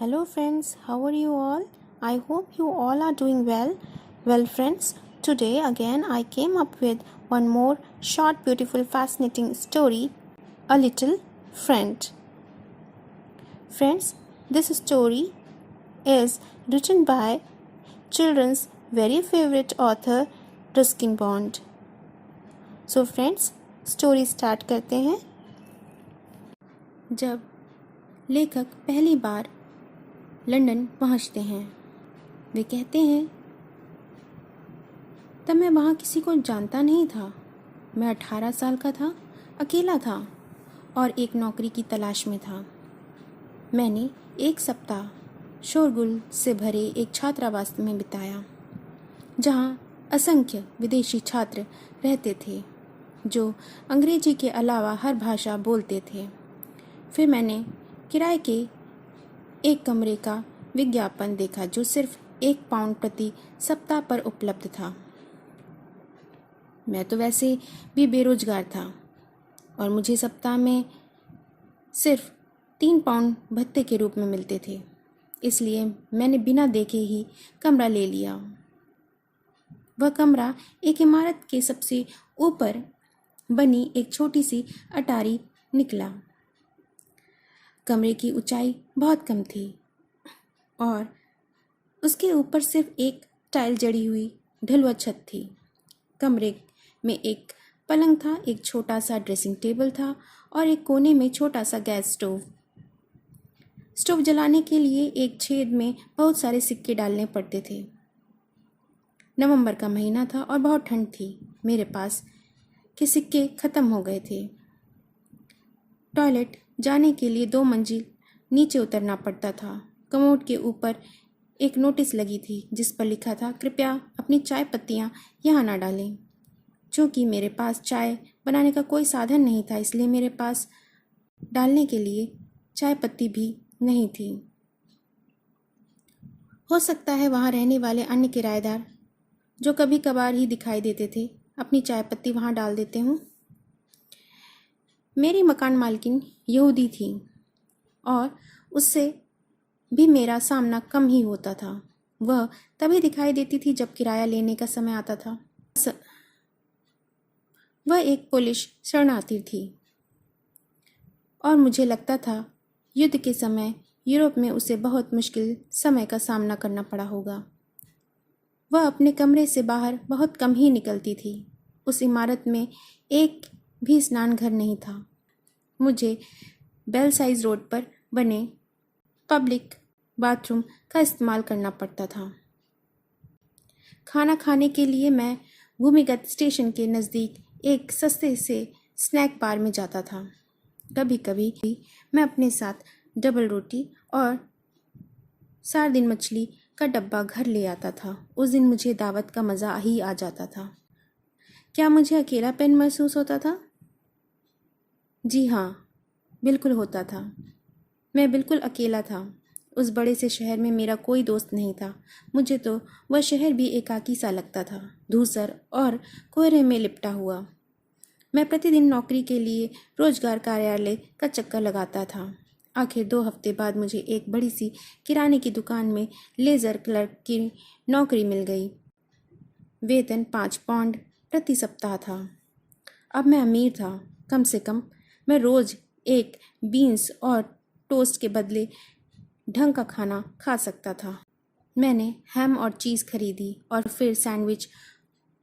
Hello friends, how are you all? I hope you all are doing well. Well friends, today again I came up with one more short, beautiful, fascinating story, A Little Friend. Friends, this story is written by children's very favorite author Ruskin Bond. So friends, story start करते हैं। जब लेखक पहली बार London पहुंचते हैं, वे कहते हैं, तब मैं वहाँ किसी को जानता नहीं था। मैं 18 साल का था, अकेला था और एक नौकरी की तलाश में था। मैंने एक सप्ताह शोरगुल से भरे एक छात्रावास में बिताया, जहाँ असंख्य विदेशी छात्र रहते थे जो अंग्रेजी के अलावा हर भाषा बोलते थे। फिर मैंने किराए के एक कमरे का विज्ञापन देखा जो सिर्फ £1 प्रति सप्ताह पर उपलब्ध था। मैं तो वैसे भी बेरोजगार था और मुझे सप्ताह में सिर्फ £3 भत्ते के रूप में मिलते थे, इसलिए मैंने बिना देखे ही कमरा ले लिया। वह कमरा एक इमारत के सबसे ऊपर बनी एक छोटी सी अटारी निकला। कमरे की ऊंचाई बहुत कम थी और उसके ऊपर सिर्फ एक टाइल जड़ी हुई ढलुआ छत थी। कमरे में एक पलंग था, एक छोटा सा ड्रेसिंग टेबल था और एक कोने में छोटा सा गैस स्टोव जलाने के लिए एक छेद में बहुत सारे सिक्के डालने पड़ते थे। नवंबर का महीना था और बहुत ठंड थी। मेरे पास के सिक्के खत्म हो गए थे। टॉयलेट जाने के लिए 2 मंजिल नीचे उतरना पड़ता था। कमोड के ऊपर एक नोटिस लगी थी जिस पर लिखा था, कृपया अपनी चाय पत्तियाँ यहाँ ना डालें। चूँकि मेरे पास चाय बनाने का कोई साधन नहीं था, इसलिए मेरे पास डालने के लिए चाय पत्ती भी नहीं थी। हो सकता है वहाँ रहने वाले अन्य किराएदार जो कभी कभार ही दिखाई देते थे अपनी चाय पत्ती वहाँ डाल देते हूँ। मेरी मकान मालकिन यहूदी थी और उससे भी मेरा सामना कम ही होता था। वह तभी दिखाई देती थी जब किराया लेने का समय आता था। वह एक पोलिश शरणार्थी थी और मुझे लगता था युद्ध के समय यूरोप में उसे बहुत मुश्किल समय का सामना करना पड़ा होगा। वह अपने कमरे से बाहर बहुत कम ही निकलती थी। उस इमारत में एक भी स्नान घर नहीं था। मुझे बेलसाइज रोड पर बने पब्लिक बाथरूम का इस्तेमाल करना पड़ता था। खाना खाने के लिए मैं भूमिगत स्टेशन के नज़दीक एक सस्ते से स्नैक बार में जाता था। कभी कभी मैं अपने साथ डबल रोटी और सार्डिन मछली का डब्बा घर ले आता था। उस दिन मुझे दावत का मज़ा ही आ जाता था। क्या मुझे अकेलापन महसूस होता था? जी हाँ, बिल्कुल होता था। मैं बिल्कुल अकेला था। उस बड़े से शहर में मेरा कोई दोस्त नहीं था। मुझे तो वह शहर भी एकाकी सा लगता था, धूसर और कोहरे में लिपटा हुआ। मैं प्रतिदिन नौकरी के लिए रोजगार कार्यालय का चक्कर लगाता था। आखिर 2 हफ्ते बाद मुझे एक बड़ी सी किराने की दुकान में लेज़र क्लर्क की नौकरी मिल गई। वेतन £5 प्रति सप्ताह था। अब मैं अमीर था। कम से कम मैं रोज़ एक बीन्स और टोस्ट के बदले ढंग का खाना खा सकता था। मैंने हैम और चीज़ खरीदी और फिर सैंडविच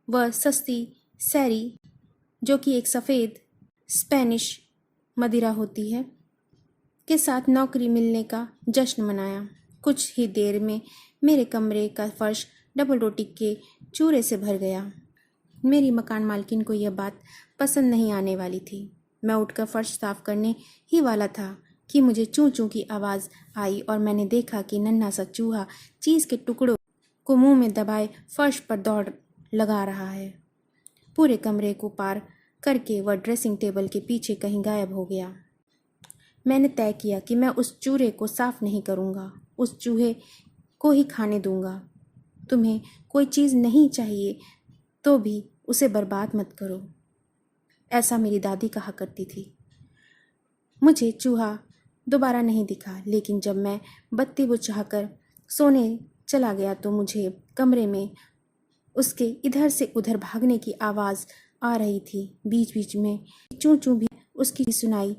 व सस्ती सैरी, जो कि एक सफ़ेद स्पेनिश मदिरा होती है, के साथ नौकरी मिलने का जश्न मनाया। कुछ ही देर में मेरे कमरे का फर्श डबल रोटी के चूरे से भर गया। मेरी मकान मालकिन को यह बात पसंद नहीं आने वाली थी। मैं उठकर फर्श साफ करने ही वाला था कि मुझे चूं चूं की आवाज़ आई और मैंने देखा कि नन्हा सा चूहा चीज़ के टुकड़ों को मुंह में दबाए फर्श पर दौड़ लगा रहा है। पूरे कमरे को पार करके वह ड्रेसिंग टेबल के पीछे कहीं गायब हो गया। मैंने तय किया कि मैं उस चूहे को साफ नहीं करूँगा, उस चूहे को ही खाने दूंगा। तुम्हें कोई चीज़ नहीं चाहिए तो भी उसे बर्बाद मत करो, ऐसा मेरी दादी कहा करती थी। मुझे चूहा दोबारा नहीं दिखा। लेकिन जब मैं बत्ती बुझाकर सोने चला गया तो मुझे कमरे में उसके इधर से उधर भागने की आवाज़ आ रही थी। बीच बीच में चूं चूं भी उसकी सुनाई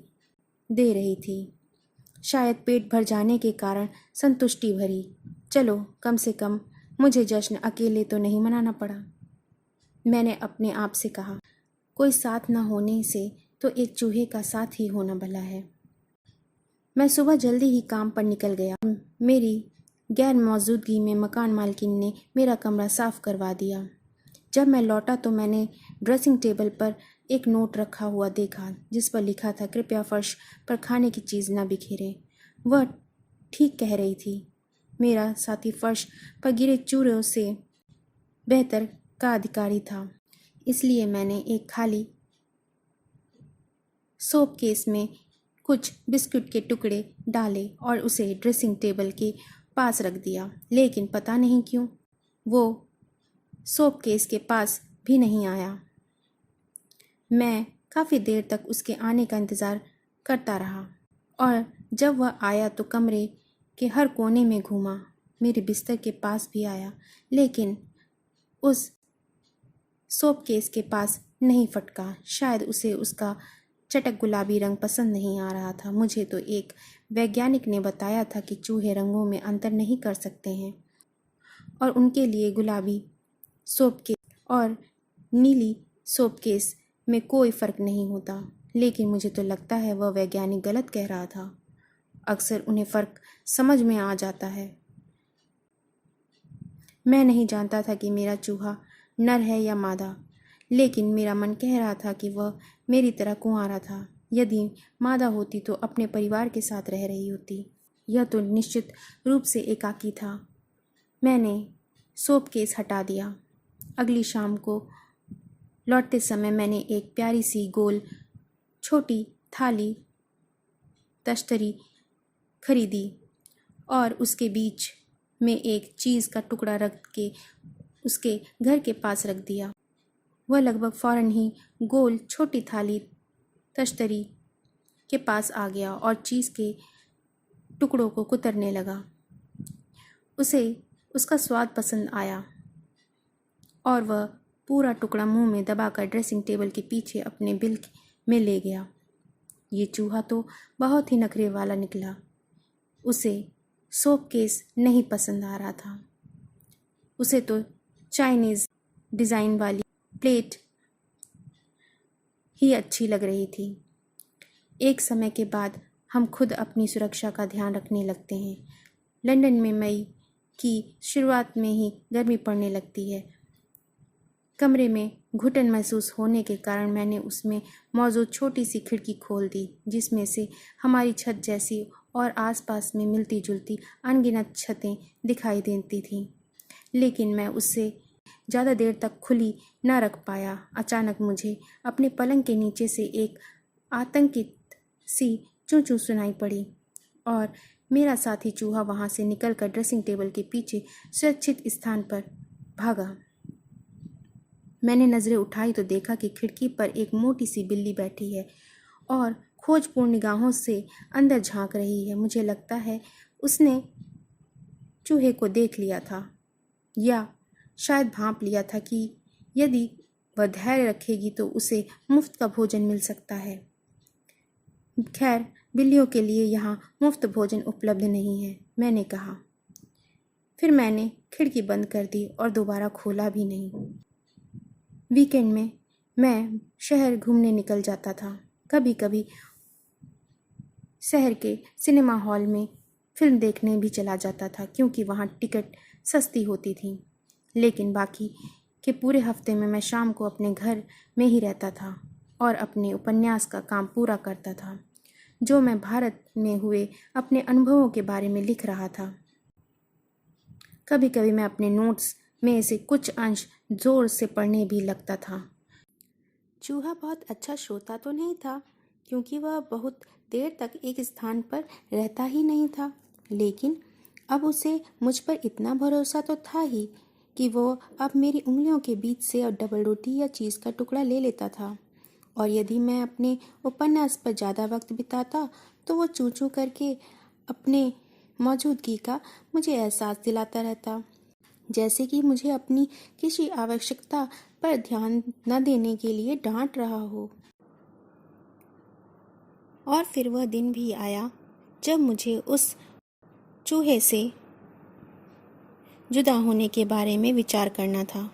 दे रही थी। शायद पेट भर जाने के कारण संतुष्टि भरी। चलो, कम से कम मुझे जश्न अकेले तो नहीं मनाना पड़ा, मैंने अपने आप से कहा। कोई साथ न होने से तो एक चूहे का साथ ही होना भला है। मैं सुबह जल्दी ही काम पर निकल गया। मेरी गैर मौजूदगी में मकान मालकिन ने मेरा कमरा साफ करवा दिया। जब मैं लौटा तो मैंने ड्रेसिंग टेबल पर एक नोट रखा हुआ देखा जिस पर लिखा था, कृपया फर्श पर खाने की चीज़ न बिखेरें। वह ठीक कह रही थी। मेरा साथी फर्श पर गिरे चूरों से बेहतर का अधिकारी था। इसलिए मैंने एक खाली सोप केस में कुछ बिस्कुट के टुकड़े डाले और उसे ड्रेसिंग टेबल के पास रख दिया। लेकिन पता नहीं क्यों वो सोप केस के पास भी नहीं आया। मैं काफ़ी देर तक उसके आने का इंतज़ार करता रहा और जब वह आया तो कमरे के हर कोने में घूमा, मेरे बिस्तर के पास भी आया, लेकिन उस सोप केस के पास नहीं फटका। शायद उसे उसका चटक गुलाबी रंग पसंद नहीं आ रहा था। मुझे तो एक वैज्ञानिक ने बताया था कि चूहे रंगों में अंतर नहीं कर सकते हैं और उनके लिए गुलाबी सोप केस और नीली सोप केस में कोई फ़र्क नहीं होता। लेकिन मुझे तो लगता है वह वैज्ञानिक गलत कह रहा था। अक्सर उन्हें फ़र्क समझ में आ जाता है। मैं नहीं जानता था कि मेरा चूहा नर है या मादा, लेकिन मेरा मन कह रहा था कि वह मेरी तरह कुंवारा था। यदि मादा होती तो अपने परिवार के साथ रह रही होती। यह तो निश्चित रूप से एकाकी था। मैंने सोप केस हटा दिया। अगली शाम को लौटते समय मैंने एक प्यारी सी गोल छोटी थाली तश्तरी खरीदी और उसके बीच में एक चीज़ का टुकड़ा रख के उसके घर के पास रख दिया। वह लगभग फ़ौरन ही गोल छोटी थाली तश्तरी के पास आ गया और चीज़ के टुकड़ों को कुतरने लगा। उसे उसका स्वाद पसंद आया और वह पूरा टुकड़ा मुंह में दबाकर ड्रेसिंग टेबल के पीछे अपने बिल में ले गया। ये चूहा तो बहुत ही नखरे वाला निकला। उसे सोप केस नहीं पसंद आ रहा था। उसे तो चाइनीज़ डिज़ाइन वाली प्लेट ही अच्छी लग रही थी। एक समय के बाद हम खुद अपनी सुरक्षा का ध्यान रखने लगते हैं। लंदन में मई की शुरुआत में ही गर्मी पड़ने लगती है। कमरे में घुटन महसूस होने के कारण मैंने उसमें मौजूद छोटी सी खिड़की खोल दी, जिसमें से हमारी छत जैसी और आसपास में मिलती जुलती अनगिनत छतें दिखाई देती थीं। लेकिन मैं उससे ज़्यादा देर तक खुली न रख पाया। अचानक मुझे अपने पलंग के नीचे से एक आतंकित सी चूं चूं सुनाई पड़ी और मेरा साथी चूहा वहाँ से निकलकर ड्रेसिंग टेबल के पीछे सुरक्षित स्थान पर भागा। मैंने नज़रें उठाई तो देखा कि खिड़की पर एक मोटी सी बिल्ली बैठी है और खोजपूर्ण निगाहों से अंदर झांक रही है। मुझे लगता है उसने चूहे को देख लिया था या शायद भांप लिया था कि यदि वह धैर्य रखेगी तो उसे मुफ्त का भोजन मिल सकता है। खैर, बिल्लियों के लिए यहाँ मुफ्त भोजन उपलब्ध नहीं है, मैंने कहा। फिर मैंने खिड़की बंद कर दी और दोबारा खोला भी नहीं। वीकेंड में मैं शहर घूमने निकल जाता था। कभी कभी शहर के सिनेमा हॉल में फिल्म देखने भी चला जाता था, क्योंकि वहाँ टिकट सस्ती होती थी। लेकिन बाकी के पूरे हफ्ते में मैं शाम को अपने घर में ही रहता था और अपने उपन्यास का काम पूरा करता था, जो मैं भारत में हुए अपने अनुभवों के बारे में लिख रहा था। कभी कभी मैं अपने नोट्स में से कुछ अंश जोर से पढ़ने भी लगता था। चूहा बहुत अच्छा श्रोता तो नहीं था, क्योंकि वह बहुत देर तक एक स्थान पर रहता ही नहीं था, लेकिन अब उसे मुझ पर इतना भरोसा तो था ही कि वो अब मेरी उंगलियों के बीच से डबल रोटी या चीज़ का टुकड़ा ले लेता था और यदि मैं अपने उपन्यास पर ज़्यादा वक्त बिताता तो वो चूँ चूँ करके अपने मौजूदगी का मुझे एहसास दिलाता रहता, जैसे कि मुझे अपनी किसी आवश्यकता पर ध्यान न देने के लिए डांट रहा हो। और फिर वह दिन भी आया जब मुझे उस चूहे से जुदा होने के बारे में विचार करना था।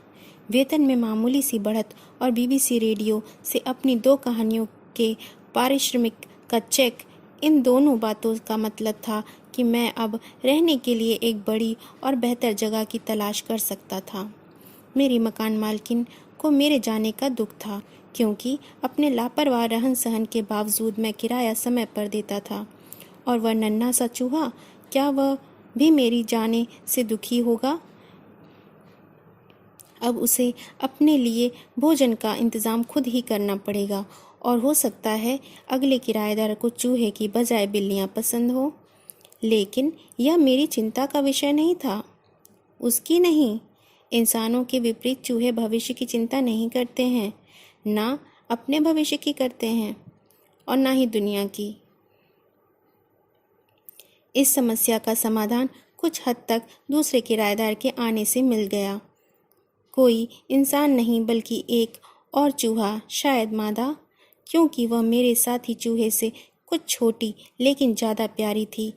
वेतन में मामूली सी बढ़त और बीबीसी रेडियो से अपनी 2 कहानियों के पारिश्रमिक का चेक, इन दोनों बातों का मतलब था कि मैं अब रहने के लिए एक बड़ी और बेहतर जगह की तलाश कर सकता था। मेरी मकान मालकिन को मेरे जाने का दुख था, क्योंकि अपने लापरवाह रहन सहन के बावजूद मैं किराया समय पर देता था। और वह नन्हा सा चूहा, क्या वह भी मेरी जाने से दुखी होगा? अब उसे अपने लिए भोजन का इंतज़ाम खुद ही करना पड़ेगा, और हो सकता है अगले किराएदार को चूहे की बजाय बिल्लियाँ पसंद हो। लेकिन यह मेरी चिंता का विषय नहीं था, उसकी नहीं। इंसानों के विपरीत चूहे भविष्य की चिंता नहीं करते हैं, ना अपने भविष्य की करते हैं और ना ही दुनिया की। इस समस्या का समाधान कुछ हद तक दूसरे किराएदार के आने से मिल गया। कोई इंसान नहीं बल्कि एक और चूहा, शायद मादा, क्योंकि वह मेरे साथी चूहे से कुछ छोटी लेकिन ज़्यादा प्यारी थी।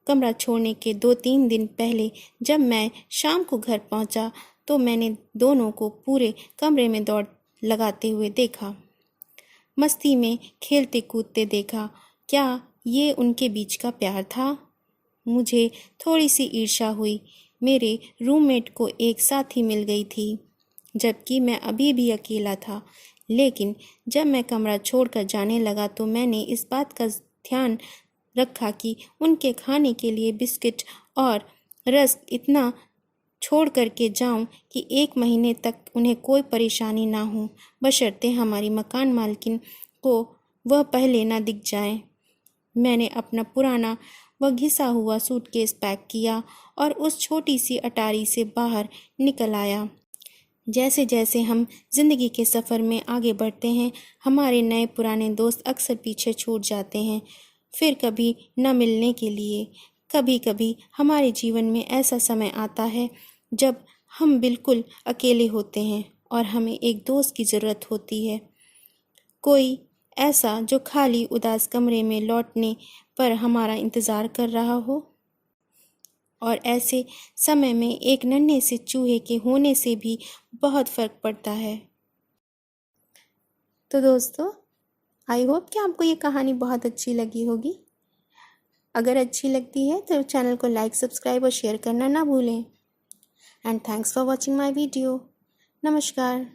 कमरा छोड़ने के 2-3 दिन पहले जब मैं शाम को घर पहुंचा तो मैंने दोनों को पूरे कमरे में दौड़ लगाते हुए देखा, मस्ती में खेलते कूदते देखा। क्या ये उनके बीच का प्यार था? मुझे थोड़ी सी ईर्ष्या हुई। मेरे रूममेट को एक साथी मिल गई थी, जबकि मैं अभी भी अकेला था। लेकिन जब मैं कमरा छोड़कर जाने लगा तो मैंने इस बात का ध्यान रखा कि उनके खाने के लिए बिस्किट और रस्क इतना छोड़ करके जाऊं कि 1 महीने तक उन्हें कोई परेशानी ना हो, बशर्ते हमारी मकान मालकिन को वह पहले ना दिख जाए। मैंने अपना पुराना व घिसा हुआ सूटकेस पैक किया और उस छोटी सी अटारी से बाहर निकल आया। जैसे जैसे हम जिंदगी के सफ़र में आगे बढ़ते हैं, हमारे नए पुराने दोस्त अक्सर पीछे छूट जाते हैं, फिर कभी न मिलने के लिए। कभी कभी हमारे जीवन में ऐसा समय आता है जब हम बिल्कुल अकेले होते हैं और हमें एक दोस्त की ज़रूरत होती है, कोई ऐसा जो खाली उदास कमरे में लौटने पर हमारा इंतज़ार कर रहा हो। और ऐसे समय में एक नन्हे से चूहे के होने से भी बहुत फ़र्क पड़ता है। तो दोस्तों, आई होप कि आपको ये कहानी बहुत अच्छी लगी होगी। अगर अच्छी लगती है तो चैनल को लाइक, सब्सक्राइब और शेयर करना ना भूलें। And thanks for watching my video. नमस्कार।